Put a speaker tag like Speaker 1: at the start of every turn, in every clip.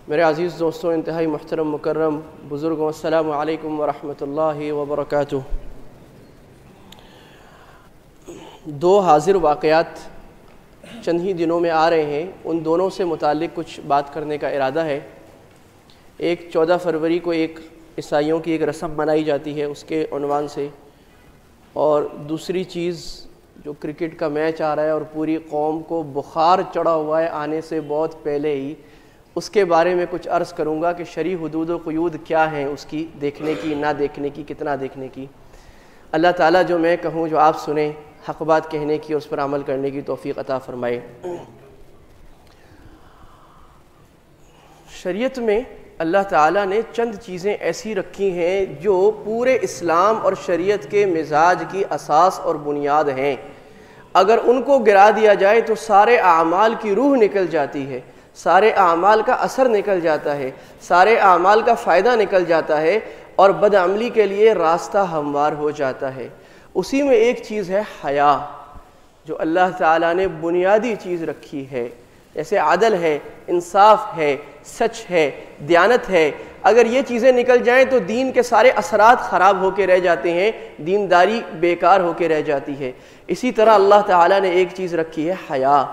Speaker 1: میرے عزیز دوستوں، انتہائی محترم مکرم بزرگوں، السلام علیکم ورحمۃ اللہ وبرکاتہ۔ دو حاضر واقعات چند ہی دنوں میں آ رہے ہیں، ان دونوں سے متعلق کچھ بات کرنے کا ارادہ ہے۔ ایک 14 فروری کو ایک عیسائیوں کی ایک رسم منائی جاتی ہے اس کے عنوان سے، اور دوسری چیز جو کرکٹ کا میچ آ رہا ہے اور پوری قوم کو بخار چڑھا ہوا ہے آنے سے بہت پہلے ہی، اس کے بارے میں کچھ عرض کروں گا کہ شرعی حدود و قیود کیا ہیں، اس کی دیکھنے کی، نہ دیکھنے کی، کتنا دیکھنے کی۔ اللہ تعالیٰ جو میں کہوں، جو آپ سنیں، حق بات کہنے کی، اس پر عمل کرنے کی توفیق عطا فرمائے۔ شریعت میں اللہ تعالیٰ نے چند چیزیں ایسی رکھی ہیں جو پورے اسلام اور شریعت کے مزاج کی اساس اور بنیاد ہیں۔ اگر ان کو گرا دیا جائے تو سارے اعمال کی روح نکل جاتی ہے، سارے اعمال کا اثر نکل جاتا ہے، سارے اعمال کا فائدہ نکل جاتا ہے، اور بدعملی کے لیے راستہ ہموار ہو جاتا ہے۔ اسی میں ایک چیز ہے حیا، جو اللہ تعالیٰ نے بنیادی چیز رکھی ہے۔ جیسے عدل ہے، انصاف ہے، سچ ہے، دیانت ہے، اگر یہ چیزیں نکل جائیں تو دین کے سارے اثرات خراب ہو کے رہ جاتے ہیں، دینداری بیکار ہو کے رہ جاتی ہے۔ اسی طرح اللہ تعالیٰ نے ایک چیز رکھی ہے حیا۔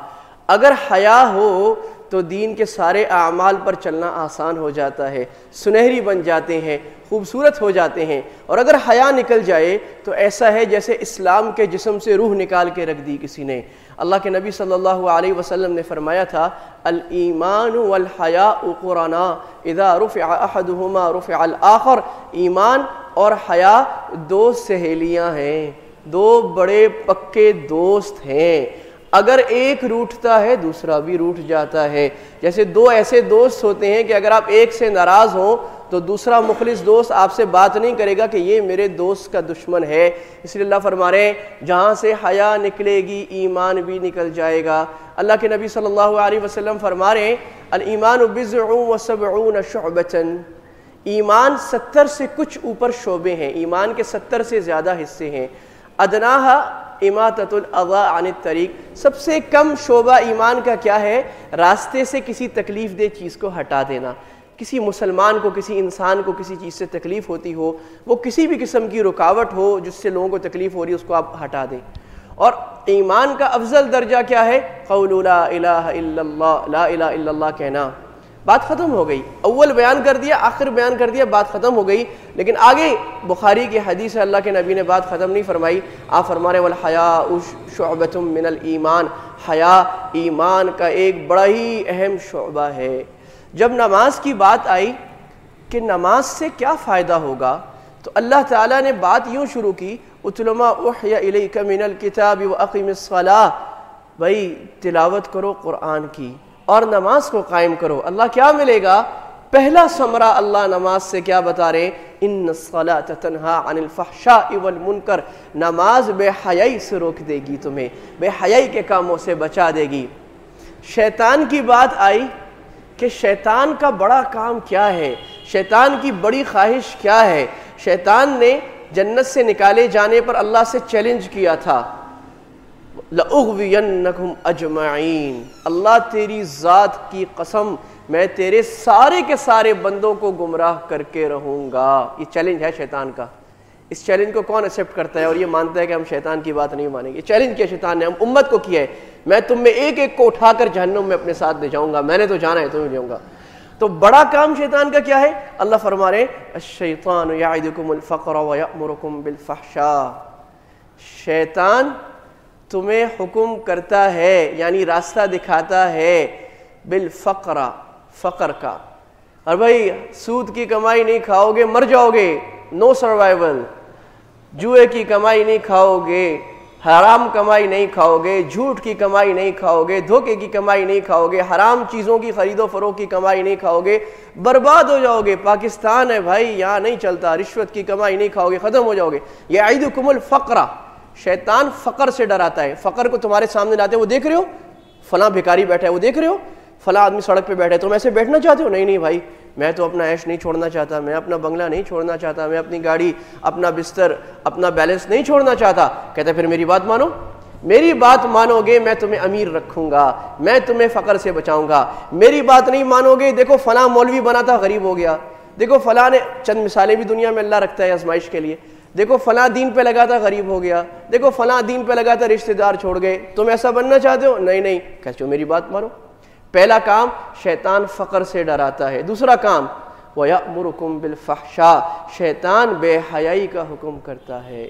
Speaker 1: اگر حیا ہو تو دین کے سارے اعمال پر چلنا آسان ہو جاتا ہے، سنہری بن جاتے ہیں، خوبصورت ہو جاتے ہیں۔ اور اگر حیا نکل جائے تو ایسا ہے جیسے اسلام کے جسم سے روح نکال کے رکھ دی کسی نے۔ اللہ کے نبی صلی اللہ علیہ وسلم نے فرمایا تھا، الایمان والحیاء قرانا اذا رفع احدہما رفع الآخر۔ ایمان اور حیا دو سہیلیاں ہیں، دو بڑے پکے دوست ہیں، اگر ایک روٹھتا ہے دوسرا بھی روٹھ جاتا ہے۔ جیسے دو ایسے دوست ہوتے ہیں کہ اگر آپ ایک سے ناراض ہوں تو دوسرا مخلص دوست آپ سے بات نہیں کرے گا کہ یہ میرے دوست کا دشمن ہے۔ اس لیے اللہ فرما رہے ہیں، جہاں سے حیا نکلے گی ایمان بھی نکل جائے گا۔ اللہ کے نبی صلی اللہ علیہ وسلم فرما رہے ہیں، الایمان بضع وسبعون شعبۃ۔ ایمان 70 سے کچھ اوپر شعبے ہیں، ایمان کے 70 سے زیادہ حصے ہیں۔ ادناہا اماطۃ الاذی عن الطریق۔ سب سے کم شعبہ ایمان کا کیا ہے؟ راستے سے کسی تکلیف دہ چیز کو ہٹا دینا۔ کسی مسلمان کو، کسی انسان کو کسی چیز سے تکلیف ہوتی ہو، وہ کسی بھی قسم کی رکاوٹ ہو جس سے لوگوں کو تکلیف ہو رہی ہے، اس کو آپ ہٹا دیں۔ اور ایمان کا افضل درجہ کیا ہے؟ قول لا الہ الا اللہ، لا الہ الا اللہ کہنا۔ بات ختم ہو گئی، اول بیان کر دیا، آخر بیان کر دیا، بات ختم ہو گئی۔ لیکن آگے بخاری کی حدیث ہے، اللہ کے نبی نے بات ختم نہیں فرمائی۔ آپ فرما رہے والحیاء شعبۃ من الایمان۔ حیا ایمان کا ایک بڑا ہی اہم شعبہ ہے۔ جب نماز کی بات آئی کہ نماز سے کیا فائدہ ہوگا، تو اللہ تعالیٰ نے بات یوں شروع کی، اتل ما اوحی الیک من الکتاب واقم الصلاۃ۔ بھائی تلاوت کرو قرآن کی اور نماز کو قائم کرو۔ اللہ کیا ملے گا؟ پہلا ثمرہ اللہ نماز سے کیا بتا رہے ہیں؟ ان الصلاۃ تنہی عن الفحشاء والمنکر۔ نماز بے حیائی سے روک دے گی، تمہیں بے حیائی کے کاموں سے بچا دے گی۔ شیطان کی بات آئی کہ شیطان کا بڑا کام کیا ہے، شیطان کی بڑی خواہش کیا ہے۔ شیطان نے جنت سے نکالے جانے پر اللہ سے چیلنج کیا تھا، لَأُغْوِيَنَّكُمْ أَجْمَعِينَ۔ اللہ تیری ذات کی قسم، میں تیرے سارے کے سارے بندوں کو گمراہ کر کے رہوں گا۔ یہ چیلنج ہے شیطان کا۔ اس چیلنج کو کون ایکسیپٹ کرتا ہے اور یہ مانتا ہے کہ ہم شیطان کی بات نہیں مانیں گے؟ چیلنج کیا شیطان نے، ہم امت کو کیا ہے، میں تم میں ایک ایک کو اٹھا کر جہنم میں اپنے ساتھ لے جاؤں گا، میں نے تو جانا ہے، تمہیں جاؤں گا۔ تو بڑا کام شیطان کا کیا ہے؟ اللہ فرما رہے ہیں، الشیطان یعدکم الفقر ویأمرکم بالفحشاء۔ شیطان تمہیں حکم کرتا ہے، یعنی راستہ دکھاتا ہے، بالفقر، فقر کا۔ اور بھائی سود کی کمائی نہیں کھاؤ گے مر جاؤ گے، نو سروائیول۔ جوئے کی کمائی نہیں کھاؤ گے، حرام کمائی نہیں کھاؤ گے، جھوٹ کی کمائی نہیں کھاؤ گے، دھوکے کی کمائی نہیں کھاؤ گے، حرام چیزوں کی خرید و فروخت کی کمائی نہیں کھاؤ گے، برباد ہو جاؤ گے۔ پاکستان ہے بھائی، یہاں نہیں چلتا، رشوت کی کمائی نہیں کھاؤ گے، ختم ہو جاؤ گے۔ یعدکم الفقر۔ شیطان فقر سے ڈراتا ہے۔ فقر کو تمہارے سامنے لاتے ہیں، وہ دیکھ رہے ہو فلاں بھکاری بیٹھا ہے، وہ دیکھ رہے ہو فلاں آدمی سڑک پہ بیٹھے، تم ایسے بیٹھنا چاہتے ہو؟ نہیں نہیں بھائی، میں تو اپنا عیش نہیں چھوڑنا چاہتا، میں اپنا بنگلہ نہیں چھوڑنا چاہتا، میں اپنی گاڑی، اپنا بستر، اپنا بیلنس نہیں چھوڑنا چاہتا۔ کہتا ہے پھر میری بات مانو۔ میری بات مانو گے میں تمہیں امیر رکھوں گا، میں تمہیں فقر سے بچاؤں گا. میری بات نہیں مانو گے، دیکھو فلاں مولوی بنا تھا غریب ہو گیا، دیکھو فلاں نے، چند مثالیں بھی دنیا میں اللہ رکھتا ہے آزمائش کے لیے، دیکھو فلاں دین پہ لگا تھا غریب ہو گیا، دیکھو فلاں دین پہ لگا تھا رشتہ دار چھوڑ گئے. تم ایسا بننا چاہتے ہو؟ نہیں نہیں، کہتے ہو میری بات مانو. پہلا کام شیطان فقر سے ڈراتا ہے. دوسرا کام وَيَأْمُرُكُمْ بِالْفَحْشَاءِ، شیطان بے حیائی کا حکم کرتا ہے.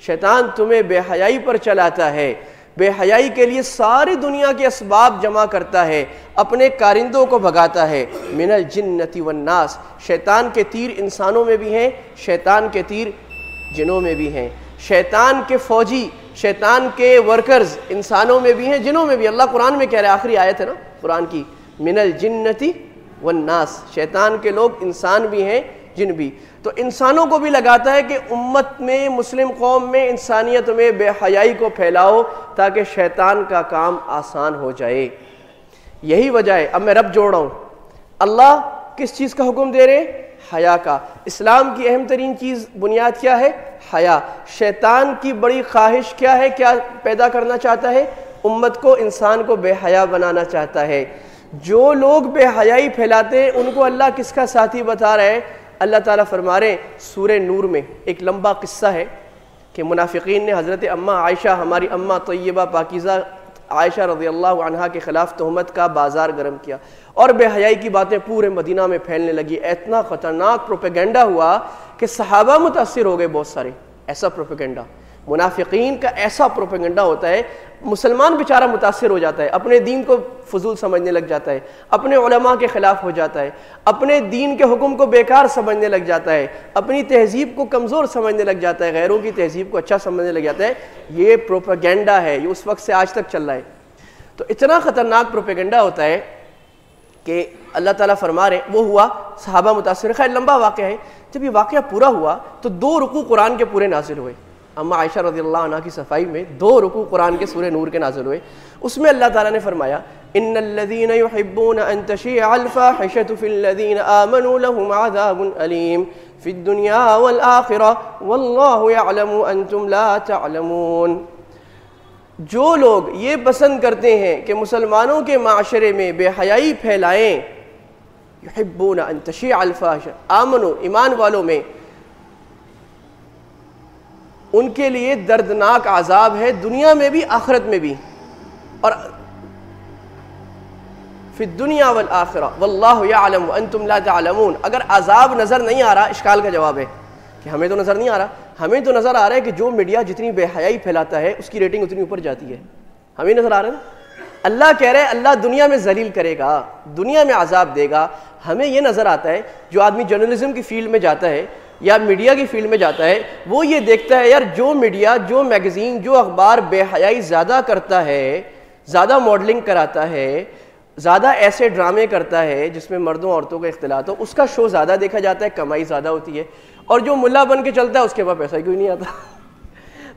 Speaker 1: شیطان تمہیں بے حیائی پر چلاتا ہے، بے حیائی کے لیے ساری دنیا کے اسباب جمع کرتا ہے، اپنے کارندوں کو بھگاتا ہے. من الجنۃ والناس، شیطان کے تیر انسانوں میں بھی ہیں، شیطان کے تیر جنوں میں بھی ہیں. شیطان کے فوجی، شیطان کے ورکرز انسانوں میں بھی ہیں، جنوں میں بھی. اللہ قرآن میں کہہ رہا ہے، آخری آیت ہے نا قرآن کی، من الجنۃ والناس، شیطان کے لوگ انسان بھی ہیں جن بھی. تو انسانوں کو بھی لگاتا ہے کہ امت میں، مسلم قوم میں، انسانیت میں بے حیائی کو پھیلاؤ تاکہ شیطان کا کام آسان ہو جائے. یہی وجہ ہے. اب میں رب جوڑ رہا ہوں. اللہ کس چیز کا حکم دے رہے؟ حیا کا. اسلام کی اہم ترین چیز، بنیاد کیا ہے؟ حیا. شیطان کی بڑی خواہش کیا ہے؟ کیا پیدا کرنا چاہتا ہے؟ امت کو، انسان کو بے حیا بنانا چاہتا ہے. جو لوگ بے حیائی پھیلاتے ہیں ان کو اللہ کس کا ساتھی بتا رہے ہیں؟ اللہ تعالیٰ فرما رہے ہیں سورہ نور میں، ایک لمبا قصہ ہے کہ منافقین نے حضرت اماں عائشہ، ہماری اماں طیبہ پاکیزہ عائشہ رضی اللہ عنہا کے خلاف تہمت کا بازار گرم کیا، اور بے حیائی کی باتیں پورے مدینہ میں پھیلنے لگی. اتنا خطرناک پروپیگنڈا ہوا کہ صحابہ متاثر ہو گئے بہت سارے. ایسا پروپیگنڈا، منافقین کا ایسا پروپیگنڈا ہوتا ہے، مسلمان بیچارہ متاثر ہو جاتا ہے، اپنے دین کو فضول سمجھنے لگ جاتا ہے، اپنے علماء کے خلاف ہو جاتا ہے، اپنے دین کے حکم کو بیکار سمجھنے لگ جاتا ہے، اپنی تہذیب کو کمزور سمجھنے لگ جاتا ہے، غیروں کی تہذیب کو اچھا سمجھنے لگ جاتا ہے. یہ پروپیگنڈا ہے، یہ اس وقت سے آج تک چل رہا ہے. تو اتنا خطرناک پروپیگنڈا ہوتا ہے کہ اللہ تعالیٰ فرما رہے وہ ہوا، صحابہ متاثر. خیر لمبا واقعہ ہے. جب یہ واقعہ پورا ہوا تو 2 رکوع قرآن کے پورے نازل ہوئے. اما عائشہ رضی اللہ عنہ کی صفائی میں 2 رکوع قرآن کے سورہ نور کے نازل ہوئے. اس میں اللہ تعالیٰ نے فرمایا ان الذين يحبون ان تشيع الفاحشة في الذين آمنوا لهم عذاب أليم في الدنيا والآخرة والله يعلم وأنتم لا تعلمون. جو لوگ یہ پسند کرتے ہیں کہ مسلمانوں کے معاشرے میں بے حیائی پھیلائیں، یحبون ان تشیع الفاحشہ، آمنو، ایمان والوں میں، ان کے لیے دردناک عذاب ہے دنیا میں بھی آخرت میں بھی. اور فی الدنیا والآخرہ واللہ یعلم وانتم لا تعلمون. اگر عذاب نظر نہیں آ رہا، اشکال کا جواب ہے کہ ہمیں تو نظر نہیں آ رہا. ہمیں تو نظر آ رہا ہے کہ جو میڈیا جتنی بے حیائی پھیلاتا ہے اس کی ریٹنگ اتنی اوپر جاتی ہے. ہمیں نظر آ رہا ہے نا. اللہ کہہ رہے ہیں اللہ دنیا میں ذلیل کرے گا، دنیا میں عذاب دے گا. ہمیں یہ نظر آتا ہے، جو آدمی جرنلزم کی فیلڈ میں جاتا ہے یا میڈیا کی فیلڈ میں جاتا ہے، وہ یہ دیکھتا ہے یار جو میڈیا، جو میگزین، جو اخبار بے حیائی زیادہ کرتا ہے، زیادہ ماڈلنگ کراتا ہے، زیادہ ایسے ڈرامے کرتا ہے جس میں مردوں عورتوں کا اختلاط ہو، اس کا شو زیادہ دیکھا جاتا ہے، کمائی زیادہ ہوتی ہے. اور جو ملا بن کے چلتا ہے اس کے پاس پیسہ کیوں نہیں آتا.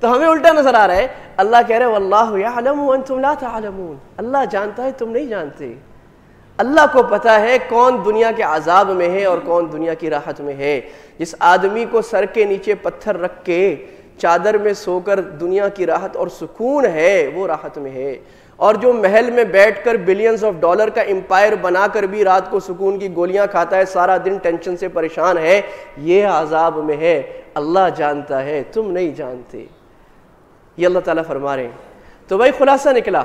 Speaker 1: تو ہمیں الٹا نظر آ رہا ہے. اللہ کہہ رہے واللہ یعلم وانتم لا تعلمون. اللہ جانتا ہے تم نہیں جانتے. اللہ کو پتا ہے کون دنیا کے عذاب میں ہے اور کون دنیا کی راحت میں ہے. جس آدمی کو سر کے نیچے پتھر رکھ کے چادر میں سو کر دنیا کی راحت اور سکون ہے وہ راحت میں ہے، اور جو محل میں بیٹھ کر بلینز آف ڈالر کا امپائر بنا کر بھی رات کو سکون کی گولیاں کھاتا ہے، سارا دن ٹینشن سے پریشان ہے، یہ عذاب میں ہے. اللہ جانتا ہے تم نہیں جانتے. یہ اللہ تعالیٰ فرما رہے ہیں. تو بھائی خلاصہ نکلا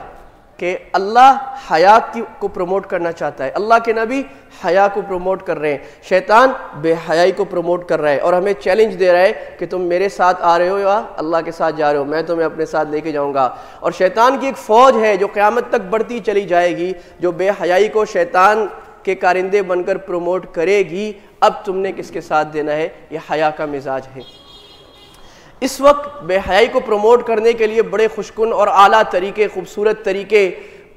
Speaker 1: کہ اللہ حیا کو پروموٹ کرنا چاہتا ہے، اللہ کے نبی حیا کو پروموٹ کر رہے ہیں، شیطان بے حیائی کو پروموٹ کر رہا ہے اور ہمیں چیلنج دے رہا ہے کہ تم میرے ساتھ آ رہے ہو یا اللہ کے ساتھ جا رہے ہو، میں تمہیں اپنے ساتھ لے کے جاؤں گا. اور شیطان کی ایک فوج ہے جو قیامت تک بڑھتی چلی جائے گی، جو بے حیائی کو شیطان کے کارندے بن کر پروموٹ کرے گی. اب تم نے کس کے ساتھ دینا ہے؟ یہ حیا کا مزاج ہے. اس وقت بے حیائی کو پروموٹ کرنے کے لیے بڑے خوشکن اور اعلیٰ طریقے، خوبصورت طریقے،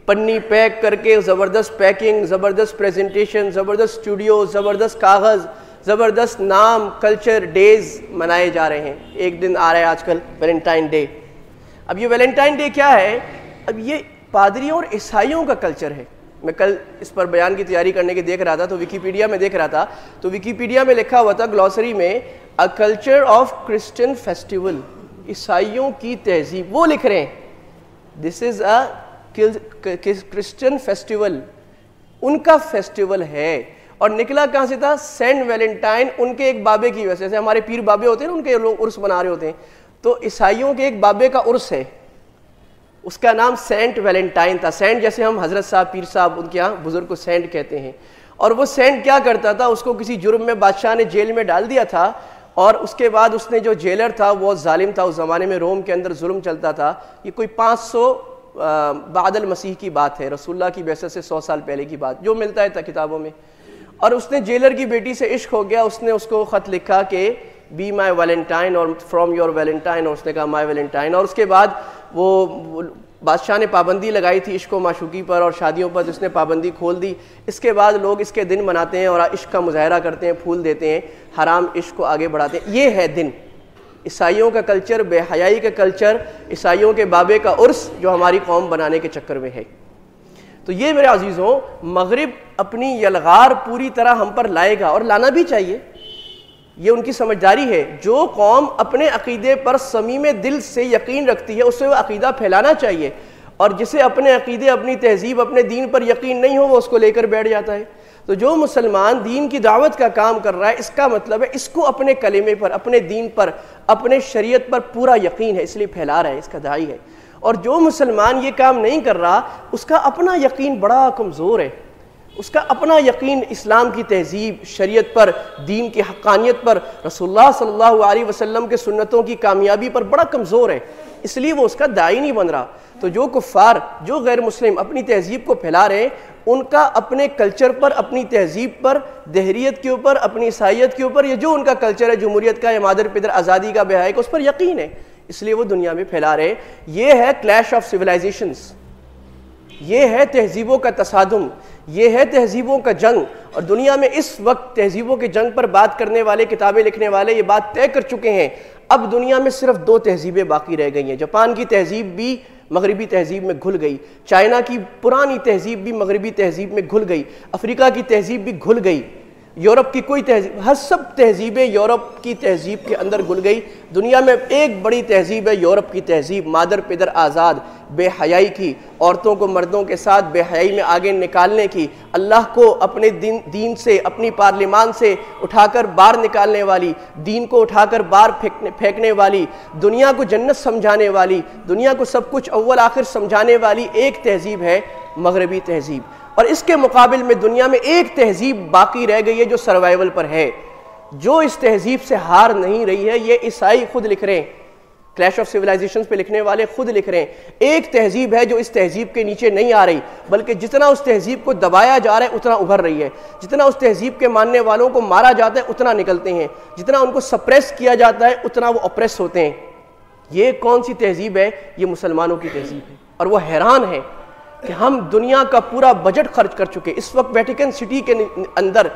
Speaker 1: پنی پیک کر کے زبردست پیکنگ، زبردست پریزنٹیشن، زبردست اسٹوڈیو، زبردست کاغذ، زبردست نام، کلچر ڈیز منائے جا رہے ہیں. ایک دن آ رہا ہے آج کل ویلنٹائن ڈے. اب یہ ویلنٹائن ڈے کیا ہے؟ اب یہ پادریوں اور عیسائیوں کا کلچر ہے. میں کل اس پر بیان کی تیاری کرنے کے دیکھ رہا تھا تو ویکیپیڈیا میں دیکھ رہا تھا تو ویکیپیڈیا میں لکھا ہوا تھا گلوسری میں a culture of Christian festival, عیسائیوں کی تہذیب. وہ لکھ رہے ہیں دس از اے کرسچن فیسٹیول، ان کا فیسٹیول ہے. اور نکلا کہاں سے تھا؟ سینٹ ویلنٹائن، ان کے ایک بابے کی وجہ سے. جیسے ہمارے پیر بابے ہوتے ہیں نا، ان کے لوگ عرس منا رہے ہوتے ہیں، تو عیسائیوں کے ایک بابے کا عرس ہے، اس کا نام سینٹ ویلنٹائن تھا. سینٹ جیسے ہم حضرت صاحب، پیر صاحب، ان کے یہاں بزرگ کو سینٹ کہتے ہیں. اور وہ سینٹ کیا کرتا تھا؟ اس کو کسی جرم میں بادشاہ نے جیل میں ڈال دیا تھا، اور اس کے بعد اس نے جو جیلر تھا وہ ظالم تھا. اس زمانے میں روم کے اندر ظلم چلتا تھا. یہ کوئی 500 بعد المسیح کی بات ہے، رسول اللہ کی بعثت سے 100 سال پہلے کی بات، جو ملتا ہے کتابوں میں. اور اس نے جیلر کی بیٹی سے عشق ہو گیا. اس نے اس کو خط لکھا کہ بی مائی ویلنٹائن، اور فرام یور ویلنٹائن، اور اس نے کہا مائی ویلنٹائن. اور اس کے بعد وہ بادشاہ نے پابندی لگائی تھی عشق و معشوقی پر اور شادیوں پر، جس نے پابندی کھول دی. اس کے بعد لوگ اس کے دن مناتے ہیں اور عشق کا مظاہرہ کرتے ہیں، پھول دیتے ہیں، حرام عشق کو آگے بڑھاتے ہیں. یہ ہے دن، عیسائیوں کا کلچر، بے حیائی کا کلچر، عیسائیوں کے بابے کا عرس جو ہماری قوم بنانے کے چکر میں ہے. تو یہ میرے عزیزوں، مغرب اپنی یلغار پوری طرح ہم پر لائے گا، اور لانا بھی چاہیے. یہ ان کی سمجھداری ہے. جو قوم اپنے عقیدے پر صمیم دل سے یقین رکھتی ہے، اسے وہ عقیدہ پھیلانا چاہیے. اور جسے اپنے عقیدے، اپنی تہذیب، اپنے دین پر یقین نہیں ہو، وہ اس کو لے کر بیٹھ جاتا ہے. تو جو مسلمان دین کی دعوت کا کام کر رہا ہے، اس کا مطلب ہے اس کو اپنے کلمے پر، اپنے دین پر، اپنے شریعت پر پورا یقین ہے، اس لیے پھیلا رہا ہے، اس کا داعی ہے. اور جو مسلمان یہ کام نہیں کر رہا، اس کا اپنا یقین بڑا کمزور ہے، اس کا اپنا یقین اسلام کی تہذیب، شریعت پر، دین کی حقانیت پر، رسول اللہ صلی اللہ علیہ وسلم کے سنتوں کی کامیابی پر بڑا کمزور ہے، اس لیے وہ اس کا داعی نہیں بن رہا. تو جو کفار، جو غیر مسلم اپنی تہذیب کو پھیلا رہے ہیں، ان کا اپنے کلچر پر، اپنی تہذیب پر، دہریت کے اوپر، اپنی عیسائیت کے اوپر، یہ جو ان کا کلچر ہے جمہوریت کا یا مادر پدر آزادی کا، بے حیائی کا، اس پر یقین ہے، اس لیے وہ دنیا میں پھیلا رہے ہیں. یہ ہے کلیش آف سویلائزیشنز، یہ ہے تہذیبوں کا تصادم، یہ ہے تہذیبوں کا جنگ. اور دنیا میں اس وقت تہذیبوں کے جنگ پر بات کرنے والے، کتابیں لکھنے والے یہ بات طے کر چکے ہیں، اب دنیا میں صرف 2 تہذیبیں باقی رہ گئی ہیں. جاپان کی تہذیب بھی مغربی تہذیب میں گھل گئی، چائنا کی پرانی تہذیب بھی مغربی تہذیب میں گھل گئی، افریقہ کی تہذیب بھی گھل گئی، یورپ کی کوئی تہذیب، ہر سب تہذیبیں یورپ کی تہذیب کے اندر گھل گئی. دنیا میں ایک بڑی تہذیب ہے یورپ کی تہذیب، مادر پدر آزاد، بے حیائی کی، عورتوں کو مردوں کے ساتھ بے حیائی میں آگے نکالنے کی، اللہ کو اپنے دین سے، اپنی پارلیمان سے اٹھا کر باہر نکالنے والی، دین کو اٹھا کر باہر پھینکنے والی، دنیا کو جنت سمجھانے والی، دنیا کو سب کچھ اول آخر سمجھانے والی ایک تہذیب ہے مغربی تہذیب. اور اس کے مقابل میں دنیا میں ایک تہذیب باقی رہ گئی ہے جو سروائیول پر ہے، جو اس تہذیب سے ہار نہیں رہی ہے. یہ عیسائی خود لکھ رہے ہیں، کلیش آف سویلائزیشنز پہ لکھنے والے خود لکھ رہے ہیں. ایک تہذیب ہے جو اس تہذیب کے نیچے نہیں آ رہی، بلکہ جتنا اس تہذیب کو دبایا جا رہا ہے اتنا ابھر رہی ہے. جتنا اس تہذیب کے ماننے والوں کو مارا جاتا ہے اتنا نکلتے ہیں، جتنا ان کو سپریس کیا جاتا ہے اتنا وہ اپریس ہوتے ہیں. یہ کون سی تہذیب ہے؟ یہ مسلمانوں کی تہذیب ہے. اور وہ حیران ہے کہ ہم دنیا کا پورا بجٹ خرچ کر چکے. اس وقت ویٹیکن سٹی کے اندر،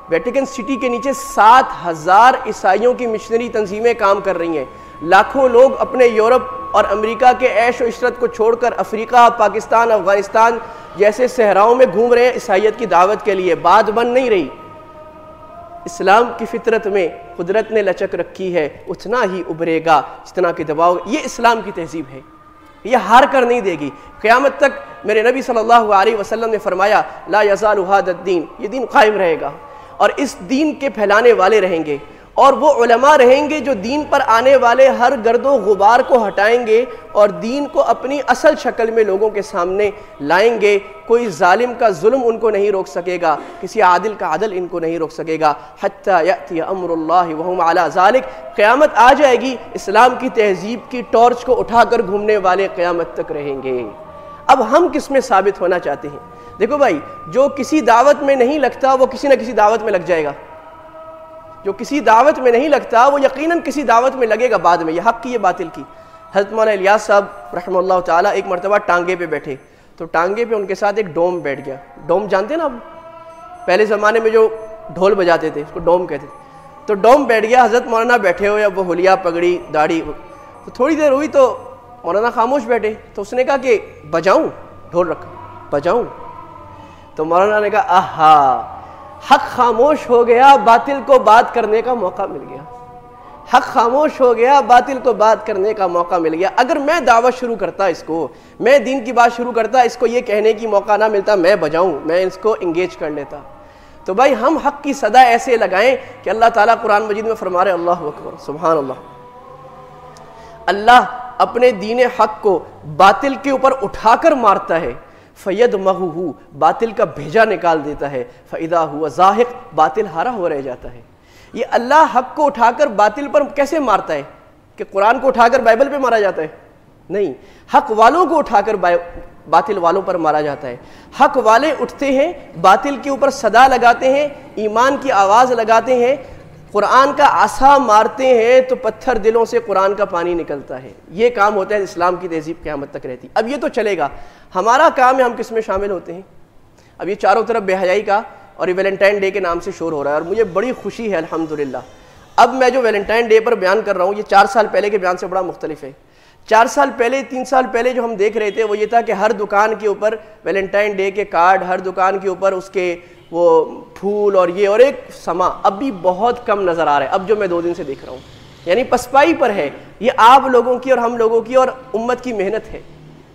Speaker 1: ویٹیکن سٹی کے نیچے 7000 عیسائیوں کی مشنری تنظیمیں کام کر رہی ہیں. لاکھوں لوگ اپنے یورپ اور امریکہ کے عیش و عشرت کو چھوڑ کر افریقہ، پاکستان، افغانستان جیسے صحراؤں میں گھوم رہے ہیں عیسائیت کی دعوت کے لیے. بات بن نہیں رہی. اسلام کی فطرت میں قدرت نے لچک رکھی ہے، اتنا ہی ابھرے گا جتنا کہ دباؤ. یہ اسلام کی تہذیب ہے، یہ ہار کر نہیں دے گی قیامت تک. میرے نبی صلی اللہ علیہ وسلم نے فرمایا لا یزال ھذا الدین، یہ دین قائم رہے گا، اور اس دین کے پھیلانے والے رہیں گے، اور وہ علماء رہیں گے جو دین پر آنے والے ہر گرد و غبار کو ہٹائیں گے اور دین کو اپنی اصل شکل میں لوگوں کے سامنے لائیں گے. کوئی ظالم کا ظلم ان کو نہیں روک سکے گا، کسی عادل کا عدل ان کو نہیں روک سکے گا. حتی یأتی امر اللہ وہم علی ذالک، قیامت آ جائے گی، اسلام کی تہذیب کی ٹارچ کو اٹھا کر گھومنے والے قیامت تک رہیں گے. اب ہم کس میں ثابت ہونا چاہتے ہیں؟ دیکھو بھائی، جو کسی دعوت میں نہیں لگتا وہ کسی نہ کسی دعوت میں لگ جائے گا. جو کسی دعوت میں نہیں لگتا وہ یقیناً کسی دعوت میں لگے گا بعد میں. یہ حق کی، یہ باطل کی. حضرت مولانا الیاس صاحب رحمہ اللہ تعالیٰ ایک مرتبہ ٹانگے پہ بیٹھے، تو ٹانگے پہ ان کے ساتھ ایک ڈوم بیٹھ گیا. ڈوم جانتے ہیں نا آپ، پہلے زمانے میں جو ڈھول بجاتے تھے اس کو ڈوم کہتے تھے. تو ڈوم بیٹھ گیا، حضرت مولانا بیٹھے ہوئے، اب وہ حلیہ پگڑی داڑھی. تو تھوڑی دیر ہوئی تو مولانا خاموش بیٹھے. تو اس نے کہا کہ بجاؤں، ڈھول رکھا، بجاؤں. تو مولانا نے کہا آہا، حق خاموش ہو گیا، باطل کو بات کرنے کا موقع مل گیا. حق خاموش ہو گیا، باطل کو بات کرنے کا موقع مل گیا۔ اگر میں دعوت شروع کرتا اس کو، میں دین کی بات شروع کرتا، اس کو یہ کہنے کی موقع نہ ملتا میں بجاؤں، میں اس کو انگیج کر لیتا۔ تو بھائی ہم حق کی صدا ایسے لگائیں کہ اللہ تعالیٰ قرآن مجید میں فرما رہے اللہ اکبر سبحان اللہ، اللہ اپنے دین حق کو باطل کے اوپر اٹھا کر مارتا ہے، فَيَدْمَغُهُ باطل کا بھیجا نکال دیتا ہے، فَإِذَا هُوَ زَاهِقٌ باطل ہارا ہو رہ جاتا ہے۔ یہ اللہ حق کو اٹھا کر باطل پر کیسے مارتا ہے؟ کہ قرآن کو اٹھا کر بائبل پہ مارا جاتا ہے؟ نہیں، حق والوں کو اٹھا کر باطل والوں پر مارا جاتا ہے۔ حق والے اٹھتے ہیں، باطل کے اوپر صدا لگاتے ہیں، ایمان کی آواز لگاتے ہیں، قرآن کا عصا مارتے ہیں تو پتھر دلوں سے قرآن کا پانی نکلتا ہے۔ یہ کام ہوتا ہے، اسلام کی تہذیب قیامت تک رہتی۔ اب یہ تو چلے گا، ہمارا کام ہے ہم کس میں شامل ہوتے ہیں؟ اب یہ چاروں طرف بے حیائی کا اور یہ ویلنٹائن ڈے کے نام سے شور ہو رہا ہے، اور مجھے بڑی خوشی ہے الحمدللہ۔ اب میں جو ویلنٹائن ڈے پر بیان کر رہا ہوں یہ 4 سال پہلے کے بیان سے بڑا مختلف ہے۔ 4 سال پہلے 3 سال پہلے جو ہم دیکھ رہے تھے وہ یہ تھا کہ ہر دکان کے اوپر ویلنٹائن ڈے کے کارڈ، ہر دکان کے اوپر اس کے وہ پھول اور یہ اور ایک سما، اب بھی بہت کم نظر آ رہا ہے اب جو میں 2 دن سے دیکھ رہا ہوں، یعنی پسپائی پر ہے۔ یہ آپ لوگوں کی اور ہم لوگوں کی اور امت کی محنت ہے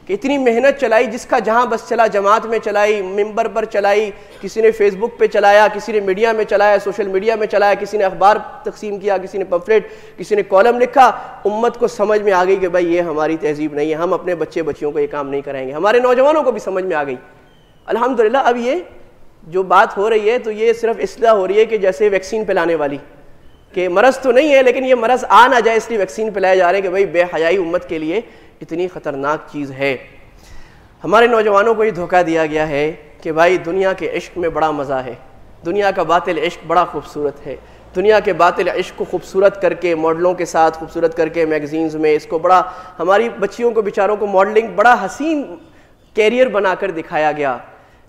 Speaker 1: کہ اتنی محنت چلائی، جس کا جہاں بس چلا، جماعت میں چلائی، ممبر پر چلائی، کسی نے فیس بک پہ چلایا، کسی نے میڈیا میں چلایا، سوشل میڈیا میں چلایا، کسی نے اخبار تقسیم کیا، کسی نے پمفلیٹ، کسی نے کالم لکھا۔ امت کو سمجھ میں آ گئی کہ بھائی یہ ہماری تہذیب نہیں ہے، ہم اپنے بچے بچیوں کو یہ کام نہیں کرائیں گے۔ ہمارے نوجوانوں کو بھی سمجھ میں آ گئی الحمدللہ۔ اب یہ جو بات ہو رہی ہے تو یہ صرف اصلاح ہو رہی ہے کہ جیسے ویکسین پلانے والی، کہ مرض تو نہیں ہے لیکن یہ مرض آ نہ جائے اس لیے ویکسین پلائے جا رہے ہیں کہ بھائی بے حیائی امت کے لیے اتنی خطرناک چیز ہے۔ ہمارے نوجوانوں کو یہ دھوکہ دیا گیا ہے کہ بھائی دنیا کے عشق میں بڑا مزہ ہے، دنیا کا باطل عشق بڑا خوبصورت ہے، دنیا کے باطل عشق کو خوبصورت کر کے ماڈلوں کے ساتھ خوبصورت کر کے میگزینز میں اس کو بڑا، ہماری بچیوں کو بیچاروں کو ماڈلنگ بڑا حسین کیریئر بنا کر دکھایا گیا۔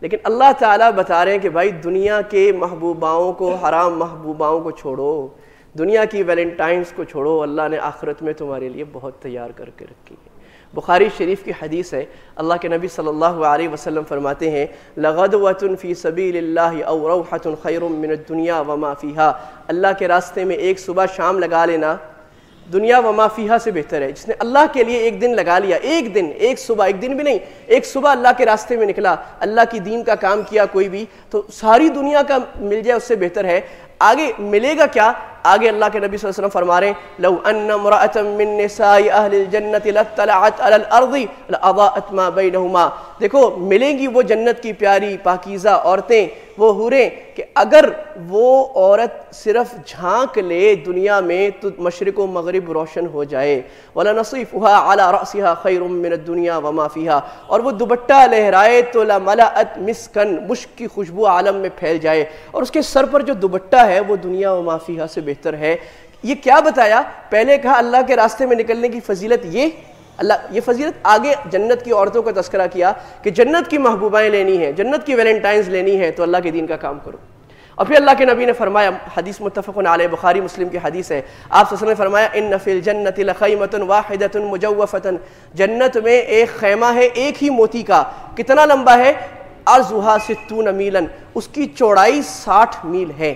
Speaker 1: لیکن اللہ تعالیٰ بتا رہے ہیں کہ بھائی دنیا کے محبوباؤں کو، حرام محبوباؤں کو چھوڑو، دنیا کی ویلنٹائنز کو چھوڑو، اللہ نے آخرت میں تمہارے لیے بہت تیار کر کے رکھی ہے۔ بخاری شریف کی حدیث ہے، اللہ کے نبی صلی اللہ علیہ وسلم فرماتے ہیں لَغَدْوَةٌ فِي سَبِيلِ اللَّهِ أَوْ رَوْحَةٌ خَيْرٌ مِّنَ الدُّنْيَا وَمَا فِيهَا، اللہ کے راستے میں ایک صبح شام لگا لینا دنیا وما فیہا سے بہتر ہے۔ جس نے اللہ کے لیے ایک دن لگا لیا، ایک دن، ایک صبح، ایک دن بھی نہیں، ایک صبح اللہ کے راستے میں نکلا، اللہ کی دین کا کام کیا کوئی بھی، تو ساری دنیا کا مل جائے اس سے بہتر ہے۔ آگے ملے گا کیا؟ آگے اللہ کے نبی صلی اللہ علیہ وسلم فرما رہے ہیں لو ان امرأة من نساء اہل الجنت لاطلعت علی الارض لاضاءت ما بینہما، دیکھو ملیں گی وہ جنت کی پیاری پاکیزہ عورتیں، وہ حوریں، کہ اگر وہ عورت صرف جھانک لے دنیا میں تو مشرق و مغرب روشن ہو جائے۔ وَلَنَصِيفُهَا عَلَى رَأْسِهَا خَيْرٌ مِّنَ الدُّنْيَا وَمَا فِيهَا، اور وہ دوپٹہ لہرائے تو لَمَلَأَتْ مِسْكًا، مشک کی خوشبو عالم میں پھیل جائے، اور اس کے سر پر جو دوپٹہ ہے وہ دنیا وما فیہا سے بہتر ہے۔ یہ کیا بتایا؟ پہلے کہا اللہ کے راستے میں نکلنے کی فضیلت، یہ فضیلت آگے جنت کی عورتوں کا تذکرہ کیا کہ جنت کی محبوبائیں لینی ہیں، جنت کی ویلنٹائنز لینی ہے تو اللہ کے دین کا کام کرو۔ اور پھر اللہ کے نبی نے فرمایا، حدیث متفق علیہ، بخاری مسلم کی حدیث ہے، آپ صلی اللہ علیہ وسلم نے فرمایا ان فی الجنت لخیمۃ واحدۃ مجوفۃ، جنت میں ایک خیمہ ہے ایک ہی موتی کا، کتنا لمبا ہے؟ عرضھا 60 میلا، اس کی چوڑائی 60 میل ہے۔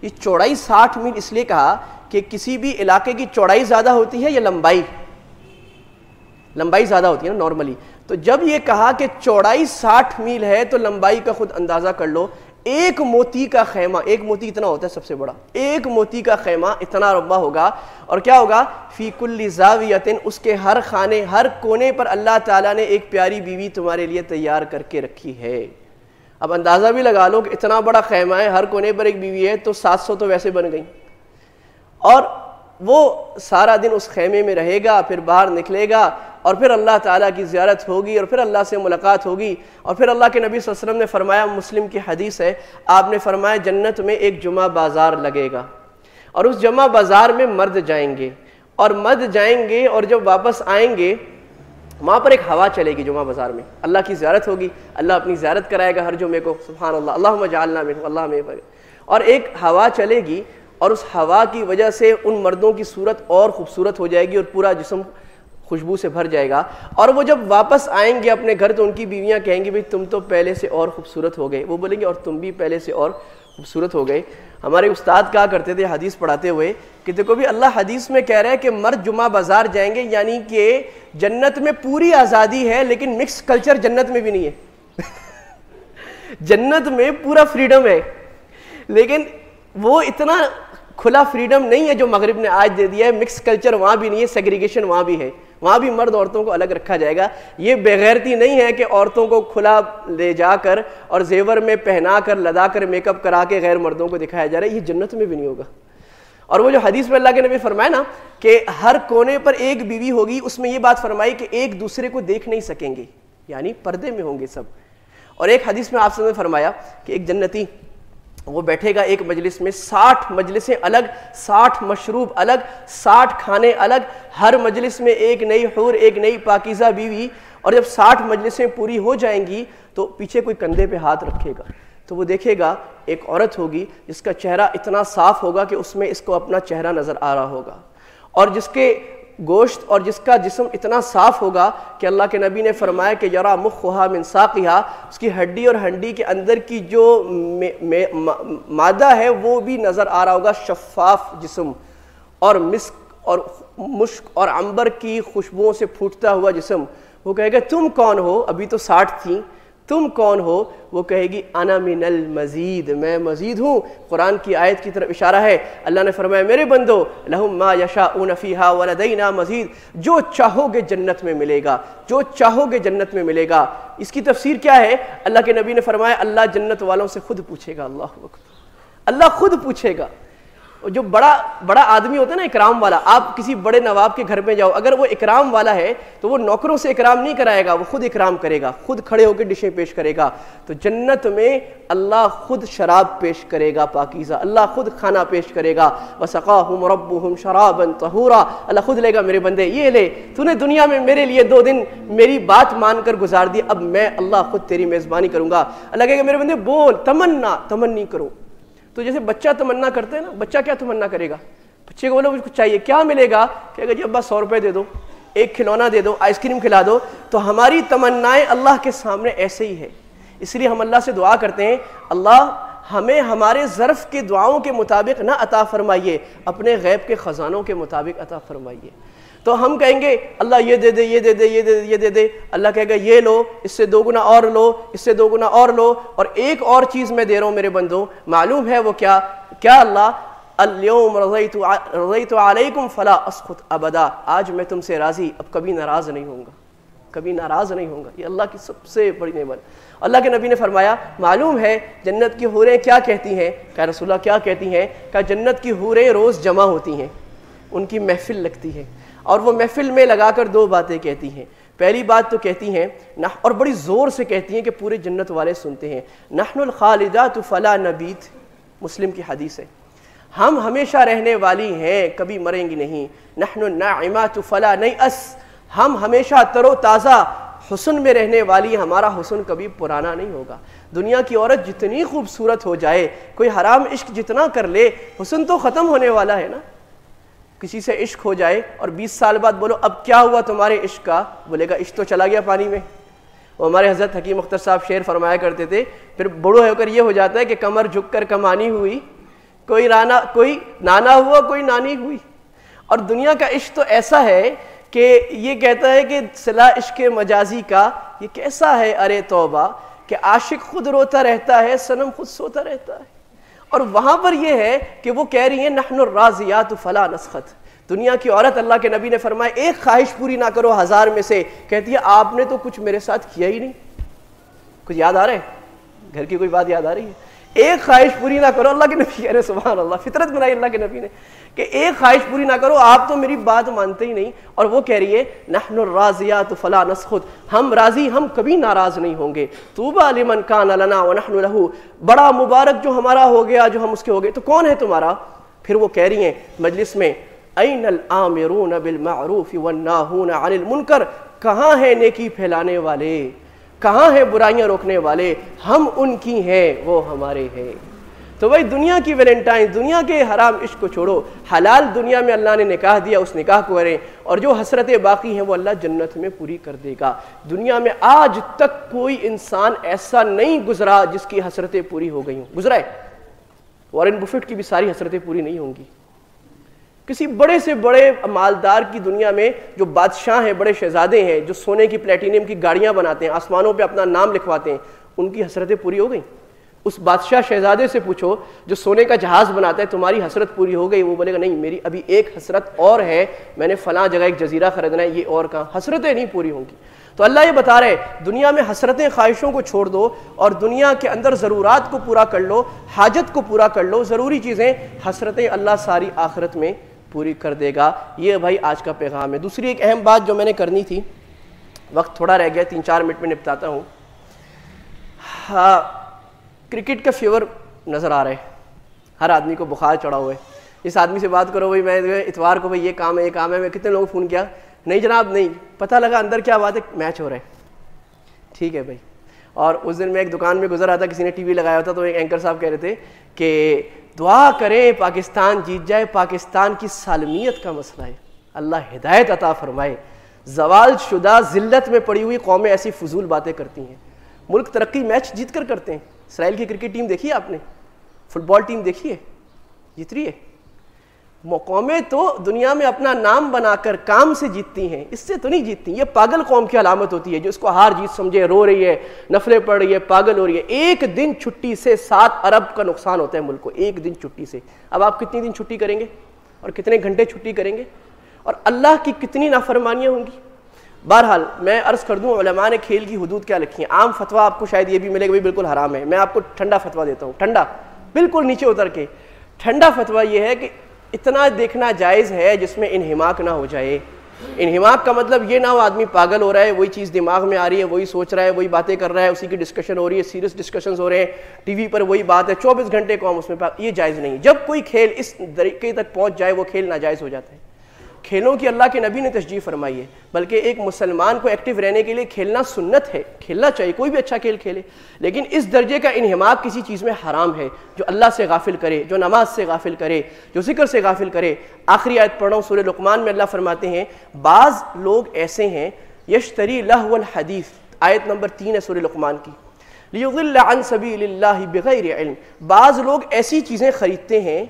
Speaker 1: یہ چوڑائی 60 میل اس لیے کہا کہ کسی بھی علاقے کی چوڑائی زیادہ ہوتی ہے یا لمبائی زیادہ ہوتی ہے نا نارملی، تو جب یہ کہا کہ چوڑائی 60 میل ہے تو لمبائی کا خود اندازہ کر لو۔ ایک موتی کا خیمہ، ایک موتی اتنا ہوتا ہے سب سے بڑا، ایک موتی کا خیمہ اتنا لمبا ہوگا، اور کیا ہوگا؟ فی کل زاویۃ، اس کے ہر خانے، ہر کونے پر اللہ تعالیٰ نے ایک پیاری بیوی تمہارے لیے تیار کر کے رکھی ہے۔ اب اندازہ بھی لگا لو کہ اتنا بڑا خیمہ ہے، ہر کونے پر ایک بیوی ہے، تو 700 تو ویسے بن گئی، اور وہ سارا دن اس خیمے میں رہے گا، پھر باہر نکلے گا، اور پھر اللہ تعالیٰ کی زیارت ہوگی، اور پھر اللہ سے ملاقات ہوگی۔ اور پھر اللہ کے نبی صلی اللہ علیہ وسلم نے فرمایا، مسلم کی حدیث ہے، آپ نے فرمایا جنت میں ایک جمعہ بازار لگے گا، اور اس جمعہ بازار میں مرد جائیں گے، اور مرد جائیں گے اور جب واپس آئیں گے وہاں پر ایک ہوا چلے گی جمعہ بازار میں، اللہ کی زیارت ہوگی، اللہ اپنی زیارت کرائے گا ہر جمعے کو، سبحان اللہ، اللہم اجعلنا منہم، اللہ ہمیں، اور ایک ہوا چلے گی، اور اس ہوا کی وجہ سے ان مردوں کی صورت اور خوبصورت ہو جائے گی اور پورا جسم خوشبو سے بھر جائے گا، اور وہ جب واپس آئیں گے اپنے گھر تو ان کی بیویاں کہیں گی بھئی تم تو پہلے سے اور خوبصورت ہو گئے، وہ بولیں گے اور تم بھی پہلے سے اور خوبصورت ہو گئے. ہمارے استاد کہا کرتے تھے حدیث پڑھاتے ہوئے کہ دیکھو بھی اللہ حدیث میں کہہ رہا ہے کہ مرد جمعہ بازار جائیں گے، یعنی کہ جنت میں پوری آزادی ہے لیکن مکس کلچر جنت میں بھی نہیں ہے. جنت میں پورا فریڈم ہے لیکن وہ اتنا کھلا فریڈم نہیں ہے جو مغرب نے آج دے دیا ہے. مکس کلچر وہاں بھی نہیں ہے، سیگریگیشن وہاں بھی ہے، وہاں بھی مرد عورتوں کو الگ رکھا جائے گا. یہ بےغیرتی نہیں ہے کہ عورتوں کو کھلا لے جا کر اور زیور میں پہنا کر لدا کر میک اپ کرا کے غیر مردوں کو دکھایا جا رہا ہے، یہ جنت میں بھی نہیں ہوگا. اور وہ جو حدیث میں اللہ کے نبی فرمایا نا کہ ہر کونے پر ایک بیوی ہوگی، اس میں یہ بات فرمائی کہ ایک دوسرے کو دیکھ نہیں سکیں گے، یعنی پردے میں ہوں گے سب. اور ایک حدیث میں آپ سے فرمایا کہ ایک جنتی وہ بیٹھے گا ایک مجلس میں، 60 مجلسیں الگ، 60 مشروب الگ، 60 کھانے الگ، ہر مجلس میں ایک نئی حور، ایک نئی پاکیزہ بیوی. اور جب 60 مجلسیں پوری ہو جائیں گی تو پیچھے کوئی کندھے پہ ہاتھ رکھے گا تو وہ دیکھے گا ایک عورت ہوگی جس کا چہرہ اتنا صاف ہوگا کہ اس میں اس کو اپنا چہرہ نظر آ رہا ہوگا، اور جس کے گوشت اور جس کا جسم اتنا صاف ہوگا کہ اللہ کے نبی نے فرمایا کہ یرا مخھا من ساقھا، اس کی ہڈی اور ہنڈی کے اندر کی جو مادہ ہے وہ بھی نظر آ رہا ہوگا، شفاف جسم، اور مسک اور مشک اور عنبر کی خوشبوؤں سے پھوٹتا ہوا جسم. وہ کہے گا تم کون ہو؟ ابھی تو 60 تھیں، تم کون ہو؟ وہ کہے گی انا من المزید، میں مزید ہوں. قرآن کی آیت کی طرف اشارہ ہے. اللہ نے فرمایا میرے بندو لہم ما یشاؤون فیہا ولدینا مزید، جو چاہو گے جنت میں ملے گا، جو چاہو گے جنت میں ملے گا. اس کی تفسیر کیا ہے؟ اللہ کے نبی نے فرمایا اللہ جنت والوں سے خود پوچھے گا. اللہ اکبر، اللہ خود پوچھے گا. جو بڑا آدمی ہوتا ہے نا اکرام والا، آپ کسی بڑے نواب کے گھر میں جاؤ، اگر وہ اکرام والا ہے تو وہ نوکروں سے اکرام نہیں کرائے گا، وہ خود اکرام کرے گا، خود کھڑے ہو کے ڈشیں پیش کرے گا. تو جنت میں اللہ خود شراب پیش کرے گا پاکیزہ، اللہ خود کھانا پیش کرے گا. وسقاہم ربہم شرابا طہورا، اللہ خود لے گا میرے بندے یہ لے، تو نے دنیا میں میرے لیے 2 دن میری بات مان کر گزار دی، اب میں اللہ خود تیری میزبانی کروں گا. اللہ کہے گا میرے بندے بول، تمنی کرو. تو جیسے بچہ تمنا کرتے ہیں نا، بچہ کیا تمنا کرے گا؟ بچے کو بولو مجھ کو چاہیے، کیا ملے گا؟ کہے گا جی ابا 100 روپے دے دو، ایک کھلونا دے دو، آئس کریم کھلا دو. تو ہماری تمنائیں اللہ کے سامنے ایسے ہی ہے. اس لیے ہم اللہ سے دعا کرتے ہیں اللہ ہمیں ہمارے ظرف کے دعاؤں کے مطابق نہ عطا فرمائیے، اپنے غیب کے خزانوں کے مطابق عطا فرمائیے. تو ہم کہیں گے اللہ یہ دے دے، یہ دے دے، یہ دے دے، یہ دے دے. اللہ کہے گا یہ لو، اس سے 2 گنا اور لو، اس سے 2 گنا اور لو، اور ایک اور چیز میں دے رہا ہوں میرے بندوں. معلوم ہے وہ کیا اللہ؟ اليوم رضیت علیکم فلا اسخط ابدا، آج میں تم سے راضی، اب کبھی ناراض نہیں ہوں گا، کبھی ناراض نہیں ہوں گا. یہ اللہ کی سب سے بڑی نعمت. اللہ کے نبی نے فرمایا معلوم ہے جنت کی حوریں کیا کہتی ہیں؟ کہ رسول اللہ کیا کہتی ہیں؟ کہ جنت کی حوریں روز جمع ہوتی ہیں، ان کی محفل لگتی ہے، اور وہ محفل میں لگا کر 2 باتیں کہتی ہیں. پہلی بات تو کہتی ہیں اور بڑی زور سے کہتی ہیں کہ پورے جنت والے سنتے ہیں، نحن الخالدات فلا نبیت، مسلم کی حدیث ہے، ہم ہمیشہ رہنے والی ہیں، کبھی مریں گی نہیں. نحن الناعمات فلا نیأس، ہم ہمیشہ تر و تازہ حسن میں رہنے والی، ہمارا حسن کبھی پرانا نہیں ہوگا. دنیا کی عورت جتنی خوبصورت ہو جائے، کوئی حرام عشق جتنا کر لے، حسن تو ختم ہونے والا ہے نا. کسی سے عشق ہو جائے اور 20 سال بعد بولو اب کیا ہوا تمہارے عشق کا، بولے گا عشق تو چلا گیا پانی میں. وہ ہمارے حضرت حکیم اختر صاحب شعر فرمایا کرتے تھے، پھر بڑو ہو کر یہ ہو جاتا ہے کہ کمر جھک کر کمانی ہوئی، کوئی نانا ہوا کوئی نانی ہوئی. اور دنیا کا عشق تو ایسا ہے کہ یہ کہتا ہے کہ صلہ عشق مجازی کا یہ کیسا ہے ارے توبہ، کہ عاشق خود روتا رہتا ہے، صنم خود سوتا رہتا ہے. اور وہاں پر یہ ہے کہ وہ کہہ رہی ہیں نحن الراضیات فلا نسخط. دنیا کی عورت اللہ کے نبی نے فرمایا ایک خواہش پوری نہ کرو 1000 میں سے، کہتی ہے آپ نے تو کچھ میرے ساتھ کیا ہی نہیں. کچھ یاد آ رہا ہے؟ گھر کی کوئی بات یاد آ رہی ہے؟ ایک خواہش پوری نہ کرو. اللہ کے نبی کہہ رہے سبحان اللہ، فطرت بنائی اللہ کے نبی نے کہ ایک خواہش پوری نہ کرو، آپ تو میری بات مانتے ہی نہیں. اور وہ کہہ رہی ہے نحن الراضیات فلا نسخط، ہم راضی، ہم کبھی ناراض نہیں ہوں گے. طوبی لمن کان لنا ونحن له، بڑا مبارک جو ہمارا ہو گیا، جو ہم اس کے ہو گئے. تو کون ہے تمہارا؟ پھر وہ کہہ رہی ہیں مجلس میں این الآمرون بالمعروف والناہون عن المنکر، کہاں ہیں نیکی پھیلانے والے، کہاں ہیں برائیاں روکنے والے؟ ہم ان کی ہیں، وہ ہمارے ہیں. تو بھائی دنیا کی ویلنٹائن، دنیا کے حرام عشق کو چھوڑو، حلال دنیا میں اللہ نے نکاح دیا، اس نکاح کو کریں، اور جو حسرتیں باقی ہیں وہ اللہ جنت میں پوری کر دے گا. دنیا میں آج تک کوئی انسان ایسا نہیں گزرا جس کی حسرتیں پوری ہو گئی ہوں. گزرا ہے؟ وارن بفٹ کی بھی ساری حسرتیں پوری نہیں ہوں گی. کسی بڑے سے بڑے مالدار کی دنیا میں جو بادشاہ ہیں، بڑے شہزادے ہیں، جو سونے کی پلیٹینیم کی گاڑیاں بناتے ہیں، آسمانوں پہ اپنا نام لکھواتے ہیں، ان کی حسرتیں پوری ہو گئیں؟ اس بادشاہ شہزادے سے پوچھو جو سونے کا جہاز بناتا ہے، تمہاری حسرت پوری ہو گئی؟ وہ بولے گا نہیں، میری ابھی ایک حسرت اور ہے، میں نے فلاں جگہ ایک جزیرہ خریدنا ہے، یہ اور کہاں. حسرتیں نہیں پوری ہوں گی. تو اللہ یہ بتا رہے دنیا میں حسرتیں، خواہشوں کو چھوڑ دو اور دنیا کے اندر ضرورات کو پورا کر لو، حاجت کو پورا کر لو، ضروری چیزیں. حسرتیں اللہ ساری آخرت میں پوری کر دے گا. یہ بھائی آج کا پیغام ہے. دوسری ایک اہم بات جو میں نے کرنی تھی، وقت تھوڑا رہ گیا، 3-4 منٹ میں نپٹاتا ہوں. کرکٹ کا فیور نظر آ رہا ہے، ہر آدمی کو بخار چڑھا ہوا ہے. اس آدمی سے بات کرو بھائی میں اتوار کو بھائی یہ کام ہے یہ کام ہے، میں کتنے لوگوں کو فون کیا، نہیں جناب نہیں، پتہ لگا اندر کیا بات ہے، میچ ہو رہا ہے. ٹھیک ہے بھائی. اور اس دن میں ایک دکان میں گزر رہا تھا، کسی نے ٹی وی لگایا ہوتا، تو ایک اینکر صاحب کہہ رہے تھے کہ دعا کریں پاکستان جیت جائے، پاکستان کی سالمیت کا مسئلہ ہے، اللہ ہدایت عطا فرمائے. زوال شدہ ذلت میں پڑی ہوئی قومیں ایسی فضول باتیں کرتی ہیں. ملک ترقی میچ جیت کر کرتے ہیں. اسرائیل کی کرکٹ ٹیم دیکھی ہے آپ نے؟ فٹ بال ٹیم دیکھی ہے؟ جیت رہی ہے. قومیں تو دنیا میں اپنا نام بنا کر کام سے جیتتی ہیں، اس سے تو نہیں جیتتی. یہ پاگل قوم کی علامت ہوتی ہے جو اس کو ہار جیت سمجھے، رو رہی ہے، نفلیں پڑھ رہی ہے، پاگل ہو رہی ہے. ایک دن چھٹی سے 7 ارب کا نقصان ہوتا ہے ملک کو، ایک دن چھٹی سے. اب آپ کتنی دن چھٹی کریں گے اور کتنے گھنٹے چھٹی کریں گے، اور اللہ کی کتنی نافرمانیاں ہوں گی. بہرحال میں عرض کر دوں، علماء نے کھیل کی حدود کیا لکھی ہیں. عام فتویٰ آپ کو شاید یہ بھی ملے گا بھی بالکل حرام ہے. میں آپ کو ٹھنڈا فتویٰ دیتا ہوں، ٹھنڈا بالکل نیچے اتر کے. ٹھنڈا فتویٰ یہ ہے کہ اتنا دیکھنا جائز ہے جس میں انہماک نہ ہو جائے. انہماک کا مطلب یہ نہ ہو آدمی پاگل ہو رہا ہے، وہی چیز دماغ میں آ رہی ہے، وہی سوچ رہا ہے، وہی باتیں کر رہا ہے، اسی کی ڈسکشن ہو رہی ہے، سیریس ڈسکشنز ہو رہے ہیں ٹی وی پر، وہی بات ہے 24 گھنٹے قوم اس میں یہ جائز نہیں. جب کوئی کھیل اس طریقے تک پہنچ جائے وہ کھیل ناجائز ہو جاتا ہے. کھیلوں کی اللہ کے نبی نے تشجیع فرمائی ہے، بلکہ ایک مسلمان کو ایکٹیو رہنے کے لیے کھیلنا سنت ہے، کھیلنا چاہیے، کوئی بھی اچھا کھیل کھیلے. لیکن اس درجے کا انہماک کسی چیز میں حرام ہے. جو اللہ سے غافل کرے، جو نماز سے غافل کرے، جو ذکر سے غافل کرے. آخری آیت پڑھ رہا ہوں، سورہ لقمان میں اللہ فرماتے ہیں بعض لوگ ایسے ہیں یشتری لہو الحدیث، آیت نمبر 3 ہے سورہ لقمان کی، لیضل عن سبیل اللہ بغیر علم. بعض لوگ ایسی چیزیں خریدتے ہیں،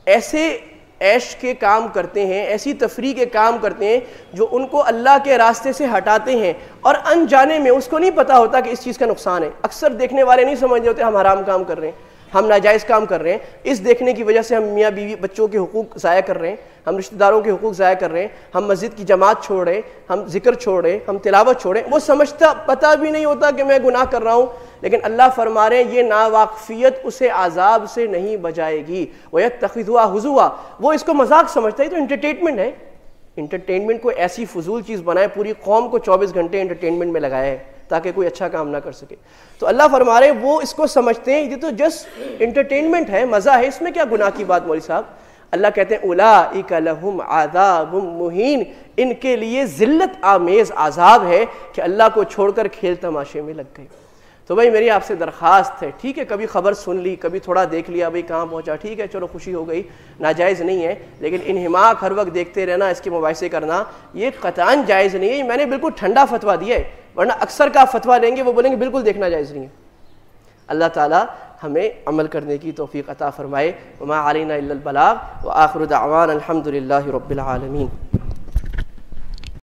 Speaker 1: ایسے عیش کے کام کرتے ہیں، ایسی تفریح کے کام کرتے ہیں جو ان کو اللہ کے راستے سے ہٹاتے ہیں، اور انجانے میں اس کو نہیں پتا ہوتا کہ اس چیز کا نقصان ہے. اکثر دیکھنے والے نہیں سمجھتے ہوتے ہم حرام کام کر رہے ہیں، ہم ناجائز کام کر رہے ہیں. اس دیکھنے کی وجہ سے ہم میاں بیوی بچوں کے حقوق ضائع کر رہے ہیں، ہم رشتہ داروں کے حقوق ضائع کر رہے ہیں، ہم مسجد کی جماعت چھوڑ رہے ہیں، ہم ذکر چھوڑ رہے ہیں، ہم تلاوت چھوڑ رہے ہیں. وہ سمجھتا پتہ بھی نہیں ہوتا کہ میں گناہ کر رہا ہوں. لیکن اللہ فرما رہے ہیں یہ ناواقفیت اسے عذاب سے نہیں بچائے گی. وَيَتَّخِذُهَا هُزُوًا، وہ اس کو مذاق سمجھتا ہے. تو انٹرٹینمنٹ ہے. انٹرٹینمنٹ کو ایسی فضول چیز بنائے، پوری قوم کو 24 گھنٹے انٹرٹینمنٹ میں لگایا ہے تاکہ کوئی اچھا کام نہ کر سکے. تو اللہ فرما رہے ہیں وہ اس کو سمجھتے ہیں یہ تو جسٹ انٹرٹینمنٹ ہے، مزہ ہے، اس میں کیا گناہ کی بات مولوی صاحب. اللہ کہتے ہیں اولئک لہم عذاب مہین، ان کے لیے ذلت آمیز عذاب ہے کہ اللہ کو چھوڑ کر کھیل تماشے میں لگ گئے. تو بھائی میری آپ سے درخواست ہے، ٹھیک ہے کبھی خبر سن لی، کبھی تھوڑا دیکھ لیا بھائی کہاں پہنچا، ٹھیک ہے چلو خوشی ہو گئی، ناجائز نہیں ہے. لیکن انہماک ہر وقت دیکھتے رہنا، اس کے مباحثے کرنا، یہ قطعاً جائز نہیں ہے. میں نے بالکل ٹھنڈا فتویٰ دیا ہے، ورنہ اکثر کا فتویٰ لیں گے وہ بولیں گے بالکل دیکھنا جائز نہیں ہے. اللہ تعالیٰ ہمیں عمل کرنے کی توفیق عطا فرمائے. وما علینا الا البلاغ، وآخر دعوانا الحمد للہ رب العالمین.